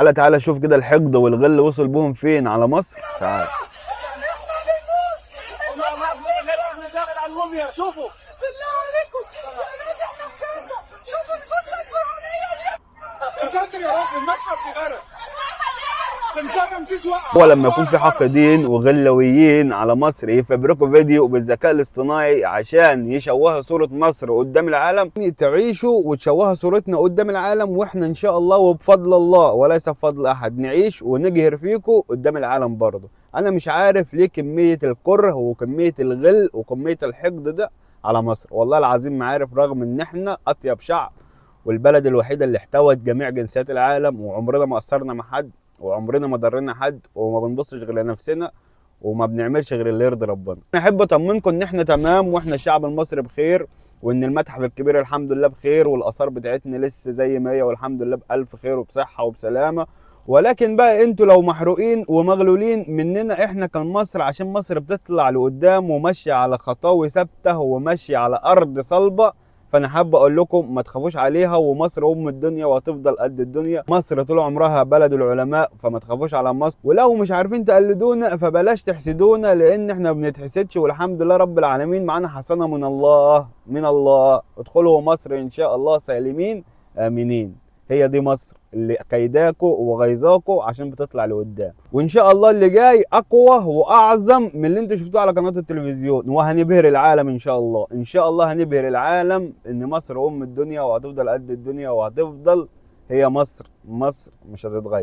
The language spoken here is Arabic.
تعالى تعالى شوف كده الحقد والغل وصل بهم فين على مصر. تعالى شوفوا بالله عليكم شوفوا القصه الفرعونيه دي. يا ساتر يا رب، المتحف بغرق، تمثال رمسيس وقع. هو لما يكون في حاقدين وغلويين على مصر يفبركوا فيديو بالذكاء الاصطناعي عشان يشوهوا صورة مصر قدام العالم، تعيشوا وتشوهوا صورتنا قدام العالم، واحنا ان شاء الله وبفضل الله وليس بفضل احد نعيش ونجهر فيكم قدام العالم برضه. انا مش عارف ليه كمية الكره وكمية الغل وكمية الحقد ده على مصر، والله العظيم ما عارف، رغم ان احنا اطيب شعب والبلد الوحيدة اللي احتوت جميع جنسيات العالم، وعمرنا ما قصرنا مع حد، وعمرنا ما ضرنا حد، وما بنبصش غير لنفسنا، وما بنعملش غير اللي يرضي ربنا. انا احب اطمنكم ان احنا تمام، واحنا الشعب المصري بخير، وان المتحف الكبير الحمد لله بخير، والاثار بتاعتنا لسه زي ما هي والحمد لله بالف خير وبصحه وبسلامه. ولكن بقى انتوا لو محروقين ومغلولين مننا احنا كمصر، عشان مصر بتطلع لقدام وماشيه على خطاوي ثابته وماشيه على ارض صلبه، فانا حابب اقول لكم ما تخافوش عليها، ومصر ام الدنيا وهتفضل قد الدنيا. مصر طول عمرها بلد العلماء، فما تخافوش على مصر. ولو مش عارفين تقلدونا فبلاش تحسدونا، لان احنا ما بنتحسدش، والحمد لله رب العالمين معانا حسنه من الله من الله. ادخلوا مصر ان شاء الله سالمين امنين. هي دي مصر اللي كيداكوا وغيظاكوا عشان بتطلع لقدام، وان شاء الله اللي جاي اقوى واعظم من اللي انتوا شفتوه على قناه التلفزيون، وهنبهر العالم ان شاء الله. ان شاء الله هنبهر العالم ان مصر ام الدنيا وهتفضل قد الدنيا، وهتفضل هي مصر. مصر مش هتتغير.